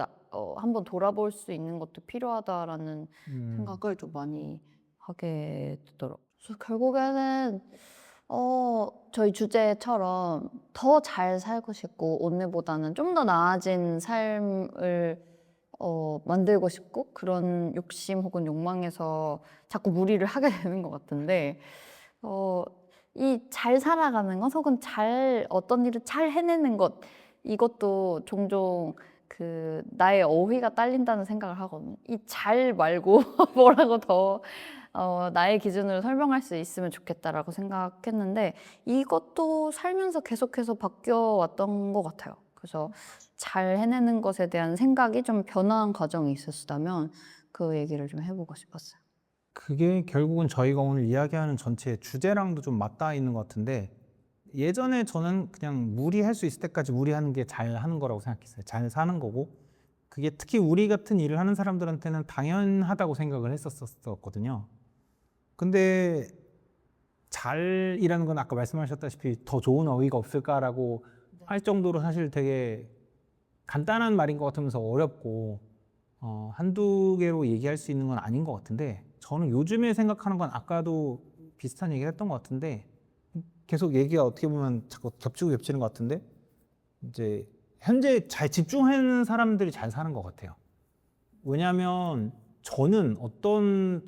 한번 돌아볼 수 있는 것도 필요하다라는 생각을 좀 많이 하게 되더라고요. 그래서 결국에는 저희 주제처럼 더 잘 살고 싶고 오늘보다는 좀 더 나아진 삶을 만들고 싶고 그런 욕심 혹은 욕망에서 자꾸 무리를 하게 되는 것 같은데 이 잘 살아가는 것 혹은 어떤 일을 잘 해내는 것 이것도 종종 그 나의 어휘가 딸린다는 생각을 하거든요. 이 잘 말고 뭐라고 더 나의 기준으로 설명할 수 있으면 좋겠다라고 생각했는데 이것도 살면서 계속해서 바뀌어 왔던 것 같아요. 그래서 잘 해내는 것에 대한 생각이 좀 변화한 과정이 있었다면 그 얘기를 좀 해보고 싶었어요. 그게 결국은 저희가 오늘 이야기하는 전체 주제랑도 좀 맞닿아 있는 것 같은데 예전에 저는 그냥 무리할 수 있을 때까지 무리하는 게 잘 하는 거라고 생각했어요. 잘 사는 거고 그게 특히 우리 같은 일을 하는 사람들한테는 당연하다고 생각을 했었거든요. 근데 잘이라는 건 아까 말씀하셨다시피 더 좋은 어휘가 없을까라고 할 정도로 사실 되게 간단한 말인 것 같으면서 어렵고 한두 개로 얘기할 수 있는 건 아닌 것 같은데 저는 요즘에 생각하는 건 아까도 비슷한 얘기를 했던 것 같은데 계속 얘기가 어떻게 보면 자꾸 겹치고 겹치는 것 같은데 이제 현재 잘 집중하는 사람들이 잘 사는 것 같아요. 왜냐하면 저는 어떤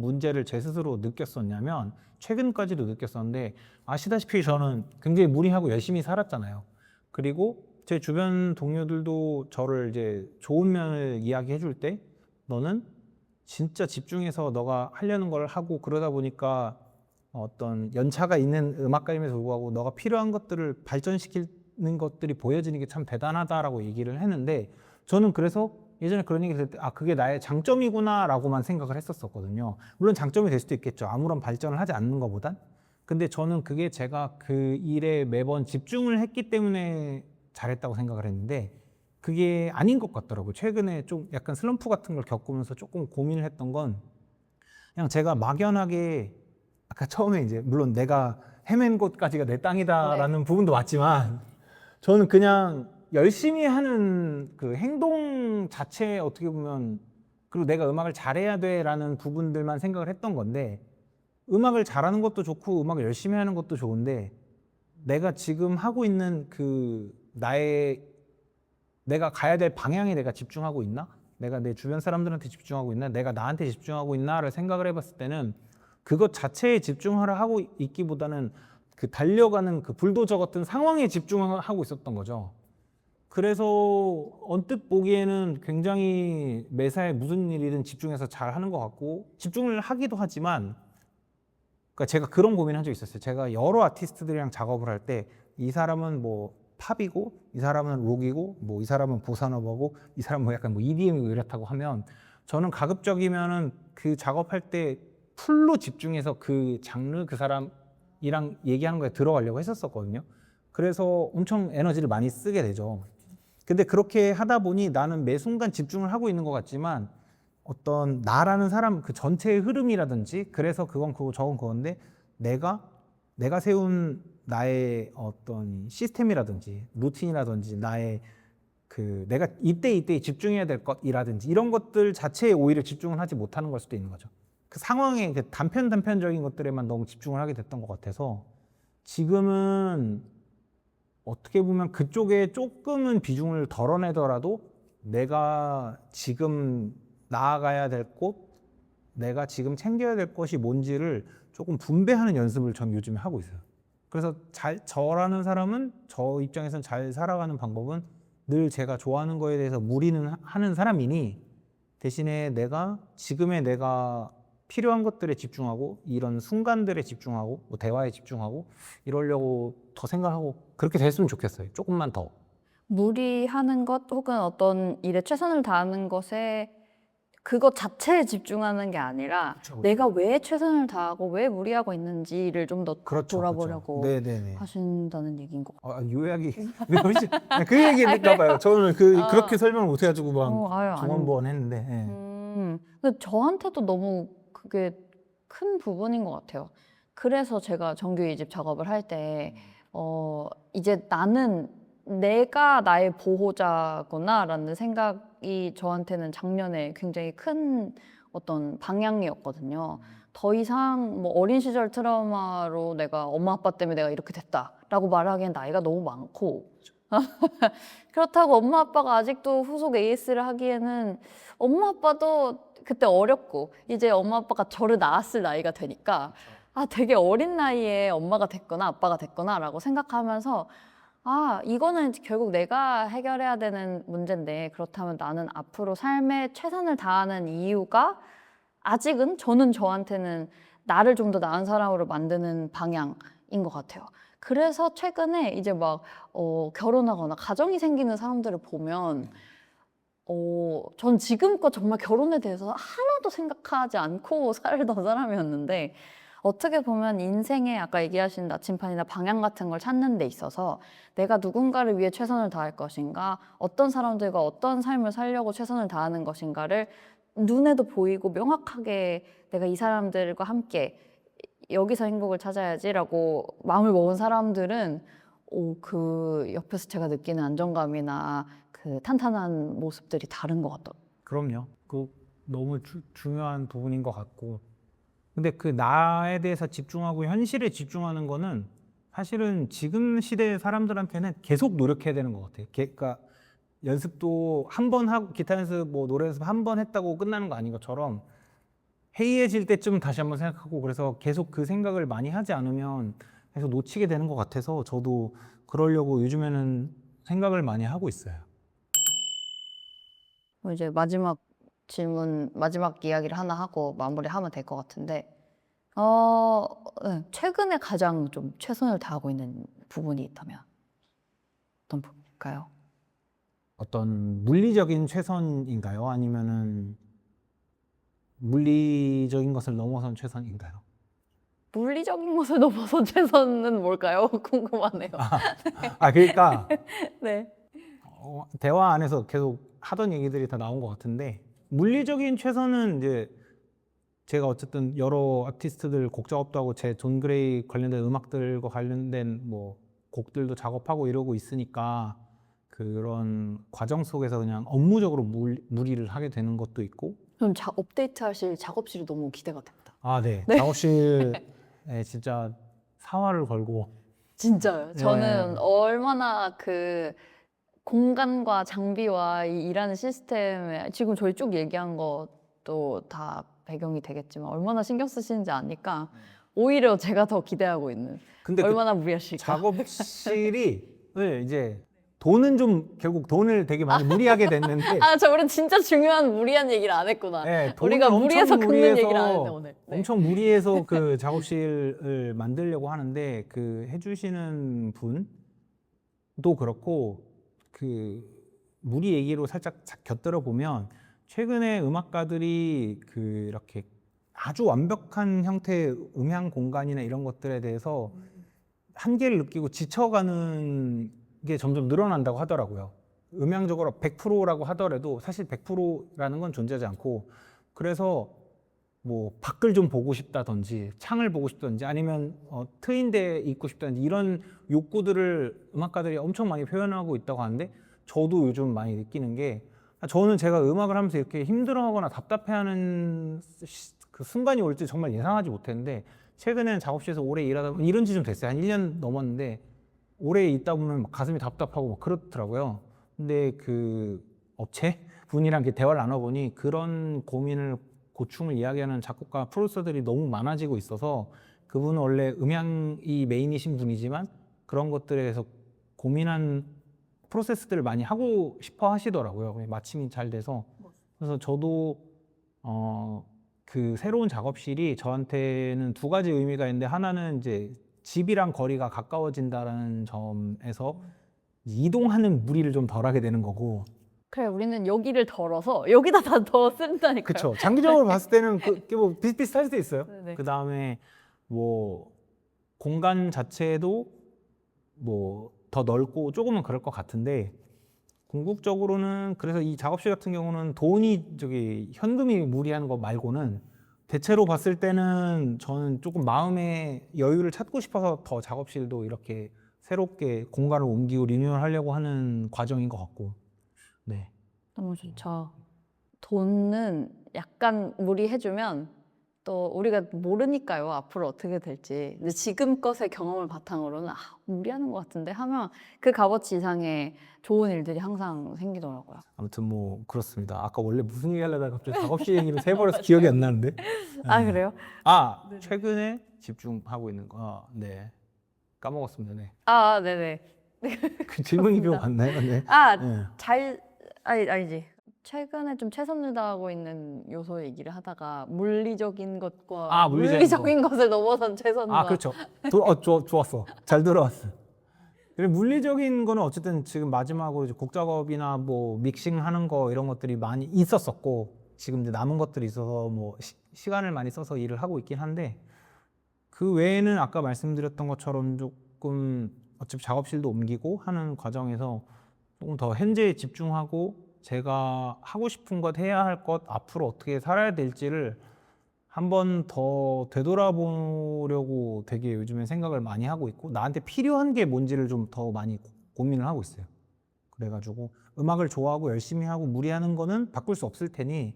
문제를 제 스스로 느꼈었냐면 최근까지도 느꼈었는데 아시다시피 저는 굉장히 무리하고 열심히 살았잖아요. 그리고 제 주변 동료들도 저를 이제 좋은 면을 이야기해 줄 때 너는 진짜 집중해서 너가 하려는 걸 하고 그러다 보니까 어떤 연차가 있는 음악가임에도 불구하고 너가 필요한 것들을 발전시키는 것들이 보여지는 게 참 대단하다라고 얘기를 했는데 저는 그래서 예전에 그런 얘기 들을 때 아 그게 나의 장점이구나 라고만 생각을 했었거든요. 물론 장점이 될 수도 있겠죠. 아무런 발전을 하지 않는 것보단. 근데 저는 그게 제가 그 일에 매번 집중을 했기 때문에 잘했다고 생각을 했는데 그게 아닌 것 같더라고요. 최근에 좀 약간 슬럼프 같은 걸 겪으면서 조금 고민을 했던 건 그냥 제가 막연하게 아까 처음에 이제 물론 내가 헤맨 곳까지가 내 땅이다라는 부분도 맞지만 저는 그냥 열심히 하는 그 행동 자체에 어떻게 보면 그리고 내가 음악을 잘해야 돼라는 부분들만 생각을 했던 건데 음악을 잘하는 것도 좋고 음악을 열심히 하는 것도 좋은데 내가 지금 하고 있는 그 내가 가야 될 방향에 내가 집중하고 있나? 내가 내 주변 사람들한테 집중하고 있나? 내가 나한테 집중하고 있나를 생각을 해봤을 때는 그것 자체에 집중하라 하고 있기보다는 그 달려가는 그 불도저 같은 상황에 집중하고 있었던 거죠. 그래서 언뜻 보기에는 굉장히 매사에 무슨 일이든 집중해서 잘 하는 것 같고 집중을 하기도 하지만 그러니까 제가 그런 고민을 한 적이 있었어요. 제가 여러 아티스트들이랑 작업을 할 때 이 사람은 뭐 팝이고 이 사람은 록이고 뭐 이 사람은 보사노바고 이 사람은 뭐 약간 뭐 EDM이고 이렇다고 하면 저는 가급적이면은 그 작업할 때 풀로 집중해서 그 장르 그 사람이랑 얘기하는 거에 들어가려고 했었거든요. 그래서 엄청 에너지를 많이 쓰게 되죠. 근데 그렇게 하다 보니 나는 매 순간 집중을 하고 있는 것 같지만 어떤 나라는 사람 그 전체의 흐름이라든지 그래서 그건 그거 저건 그건데 내가 세운 나의 어떤 시스템이라든지 루틴이라든지 나의 그 내가 이때 집중해야 될 것이라든지 이런 것들 자체에 오히려 집중을 하지 못하는 걸 수도 있는 거죠. 그 상황의 그 단편적인 것들에만 너무 집중을 하게 됐던 것 같아서 지금은 어떻게 보면 그쪽에 조금은 비중을 덜어내더라도 내가 지금 나아가야 될 곳, 내가 지금 챙겨야 될 것이 뭔지를 조금 분배하는 연습을 전 요즘에 하고 있어요. 그래서 저라는 사람은 저 입장에서는 잘 살아가는 방법은 늘 제가 좋아하는 거에 대해서 무리는 하는 사람이니 대신에 지금의 내가 필요한 것들에 집중하고 이런 순간들에 집중하고 뭐 대화에 집중하고 이러려고 더 생각하고 그렇게 됐으면 좋겠어요. 조금만 더. 무리하는 것 혹은 어떤 일에 최선을 다하는 것에 그것 자체에 집중하는 게 아니라 그쵸. 내가 왜 최선을 다하고 왜 무리하고 있는지를 좀 더 그렇죠. 돌아보려고 네네네. 하신다는 얘기인 것 같아요. 요약이 그 얘기니까 봐요. 저는 그렇게 아. 설명을 못 해가지고 아유, 두 번 했는데. 예. 근데 저한테도 너무 그게 큰 부분인 것 같아요. 그래서 제가 정규 2집 작업을 할 때, 이제 나는 내가 나의 보호자구나라는 생각이 저한테는 작년에 굉장히 큰 어떤 방향이었거든요. 더 이상 뭐 어린 시절 트라우마로 내가 엄마 아빠 때문에 내가 이렇게 됐다라고 말하기엔 나이가 너무 많고, 그렇다고 엄마 아빠가 아직도 후속 AS를 하기에는 엄마 아빠도 그때 어렸고 이제 엄마 아빠가 저를 낳았을 나이가 되니까 아 되게 어린 나이에 엄마가 됐거나 아빠가 됐구나라고 생각하면서 아 이거는 결국 내가 해결해야 되는 문제인데 그렇다면 나는 앞으로 삶에 최선을 다하는 이유가 아직은 저한테는 나를 좀 더 나은 사람으로 만드는 방향인 것 같아요. 그래서 최근에 이제 막 결혼하거나 가정이 생기는 사람들을 보면 전 지금껏 정말 결혼에 대해서 하나도 생각하지 않고 살던 사람이었는데 어떻게 보면 인생에 아까 얘기하신 나침판이나 방향 같은 걸 찾는 데 있어서 내가 누군가를 위해 최선을 다할 것인가, 어떤 사람들과 어떤 삶을 살려고 최선을 다하는 것인가를 눈에도 보이고 명확하게 내가 이 사람들과 함께 여기서 행복을 찾아야지라고 마음을 먹은 사람들은 그 옆에서 제가 느끼는 안정감이나 그 탄탄한 모습들이 다른 것 같더라고요. 그럼요. 그 너무 중요한 부분인 것 같고. 근데 그 나에 대해서 집중하고 현실에 집중하는 거는 사실은 지금 시대 사람들한테는 계속 노력해야 되는 것 같아요. 그러니까 연습도 한 번 하고 기타 연습 뭐 노래 연습 한 번 했다고 끝나는 거 아닌 것처럼 해이해질 때쯤 다시 한번 생각하고 그래서 계속 그 생각을 많이 하지 않으면 계속 놓치게 되는 것 같아서 저도 그러려고 요즘에는 생각을 많이 하고 있어요. 이제 마지막 질문, 마지막 이야기를 하나 하고 마무리하면 될 것 같은데, 네, 최근에 가장 좀 최선을 다하고 있는 부분이 있다면 어떤 부분일까요? 어떤 물리적인 최선인가요? 아니면은 물리적인 것을 넘어선 최선인가요? 물리적인 것을 넘어서 최선은 뭘까요? 궁금하네요. 그러니까 네. 대화 안에서 계속 하던 얘기들이 다 나온 것 같은데 물리적인 최선은 이제 제가 어쨌든 여러 아티스트들 곡 작업도 하고 제 존 그레이 관련된 음악들과 관련된 뭐 곡들도 작업하고 이러고 있으니까 그런 과정 속에서 그냥 업무적으로 무리를 하게 되는 것도 있고 그럼 업데이트 하실 작업실이 너무 기대가 됩니다. 네. 네. 작업실에 진짜 사활을 걸고 진짜요. 저는 네. 얼마나 그 공간과 장비와 이 일하는 시스템에 지금 저희 쭉 얘기한 것도 다 배경이 되겠지만 얼마나 신경 쓰시는지 아니까 오히려 제가 더 기대하고 있는 근데 얼마나 무리하실까. 작업실이 이제 돈은 좀 결국 돈을 되게 많이 무리하게 됐는데 저 우리 진짜 중요한 무리한 얘기를 안 했구나. 돈을 우리가 엄청 무리해서 긁는 얘기를 안 했네 오늘. 네. 엄청 무리해서 그 작업실을 만들려고 하는데 그 해주시는 분도 그렇고 그 무리 얘기로 살짝 곁들여 보면 최근에 음악가들이 이렇게 아주 완벽한 형태의 음향 공간이나 이런 것들에 대해서 한계를 느끼고 지쳐가는 게 점점 늘어난다고 하더라고요. 음향적으로 100%라고 하더라도 사실 100%라는 건 존재하지 않고, 그래서 뭐 밖을 좀 보고 싶다든지 창을 보고 싶다든지 아니면 트인 데에 있고 싶다든지 이런 욕구들을 음악가들이 엄청 많이 표현하고 있다고 하는데, 저도 요즘 많이 느끼는 게, 저는 제가 음악을 하면서 이렇게 힘들어하거나 답답해하는 그 순간이 올지 정말 예상하지 못했는데, 최근에는 작업실에서 오래 일하다 보면, 이런 지 좀 됐어요. 한 1년 넘었는데 오래 있다 보면 막 가슴이 답답하고 막 그렇더라고요. 근데 그 업체 분이랑 이렇게 대화를 나눠보니 그런 고민을, 고충을 이야기하는 작곡가, 프로듀서들이 너무 많아지고 있어서, 그분은 원래 음향이 메인이신 분이지만 그런 것들에 대해서 고민한 프로세스들을 많이 하고 싶어 하시더라고요. 마침이 잘 돼서. 그래서 저도 그 새로운 작업실이 저한테는 두 가지 의미가 있는데, 하나는 이제 집이랑 거리가 가까워진다는 점에서 이동하는 무리를 좀 덜하게 되는 거고. 그래, 우리는 여기를 덜어서 여기다 다 더 쓴다니까요. 그렇죠. 장기적으로 봤을 때는 그게 뭐 비슷비슷할 수도 있어요. 네네. 그 다음에 뭐 공간 자체도 뭐 더 넓고 조금은 그럴 것 같은데, 궁극적으로는 그래서 이 작업실 같은 경우는 돈이 현금이 무리하는 거 말고는, 대체로 봤을 때는 저는 조금 마음의 여유를 찾고 싶어서 더 작업실도 이렇게 새롭게 공간을 옮기고 리뉴얼 하려고 하는 과정인 것 같고. 네. 너무 좋죠. 돈은 약간 무리해주면 또 우리가 모르니까요, 앞으로 어떻게 될지. 근데 지금껏의 경험을 바탕으로는 무리하는 것 같은데 하면 그 값어치 이상의 좋은 일들이 항상 생기더라고요. 아무튼 뭐 그렇습니다. 아까 원래 무슨 얘기 하려다가 갑자기 작업실 얘기를 해버려서 기억이 안 나는데. 아, 그래요? 네네. 최근에 집중하고 있는 거. 네. 까먹었습니다. 네. 아, 네네. 그 질문이 좀 맞나요? 네. 네. 아니지. 최근에 좀 최선을 다하고 있는 요소 얘기를 하다가 물리적인 것과 물리적인 것을 넘어선 최선과. 그렇죠. 좋았어. 잘 들어왔어. 그리고 물리적인 거는 어쨌든 지금 마지막으로 이제 곡 작업이나 뭐 믹싱하는 거 이런 것들이 많이 있었었고, 지금 이제 남은 것들이 있어서 뭐 시간을 많이 써서 일을 하고 있긴 한데, 그 외에는 아까 말씀드렸던 것처럼 조금 어차피 작업실도 옮기고 하는 과정에서 조금 더 현재에 집중하고, 제가 하고 싶은 것, 해야 할 것, 앞으로 어떻게 살아야 될지를 한 번 더 되돌아보려고 되게 요즘에 생각을 많이 하고 있고, 나한테 필요한 게 뭔지를 좀 더 많이 고민을 하고 있어요. 그래가지고 음악을 좋아하고 열심히 하고 무리하는 거는 바꿀 수 없을 테니,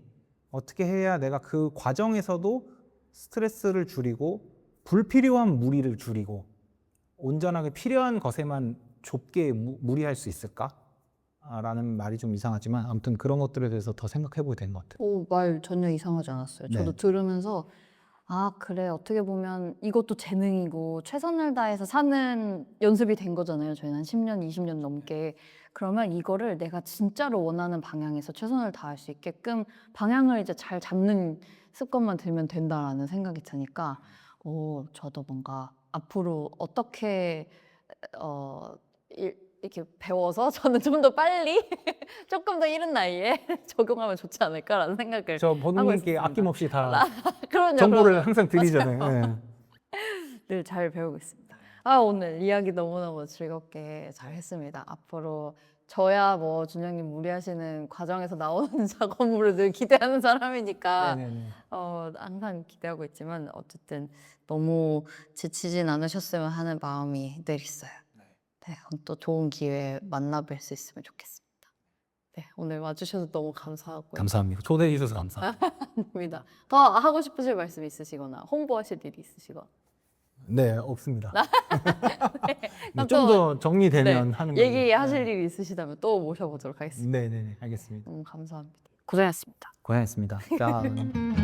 어떻게 해야 내가 그 과정에서도 스트레스를 줄이고 불필요한 무리를 줄이고 온전하게 필요한 것에만 좁게 무리할 수 있을까? 라는 말이 좀 이상하지만 아무튼 그런 것들에 대해서 더 생각해보게 된 것 같아요. 오, 말 전혀 이상하지 않았어요. 저도 네. 들으면서 그래, 어떻게 보면 이것도 재능이고 최선을 다해서 사는 연습이 된 거잖아요. 저희는 한 10년, 20년 넘게. 그러면 이거를 내가 진짜로 원하는 방향에서 최선을 다할 수 있게끔 방향을 이제 잘 잡는 습관만 들면 된다라는 생각이 드니까, 저도 뭔가 앞으로 어떻게 이렇게 배워서 저는 좀 더 빨리 조금 더 이른 나이에 적용하면 좋지 않을까라는 생각을 저 하고 버둥님께 있습니다. 아낌없이 다 그럼요, 정보를 그럼요. 항상 드리잖아요. 네. 늘 잘 배우고 있습니다. 오늘 이야기 너무너무 즐겁게 잘 했습니다. 앞으로 저야 뭐 준영님 무리하시는 과정에서 나오는 작업물을 늘 기대하는 사람이니까 네네네. 항상 기대하고 있지만 어쨌든 너무 지치진 않으셨으면 하는 마음이 늘 있어요. 네, 또 좋은 기회에 만나뵐 수 있으면 좋겠습니다. 네, 오늘 와주셔서 너무 감사하고요. 감사합니다. 초대해 주셔서 감사합니다. 입니다. 더 하고 싶으실 말씀 있으시거나 홍보하실 일이 있으시거나. 네, 없습니다. 그럼 좀 또, 더 정리되면 하는 걸로. 얘기하실 일이 있으시다면 또 모셔보도록 하겠습니다. 네네네, 알겠습니다. 너무 감사합니다. 고생하셨습니다. 고생했습니다. 짠.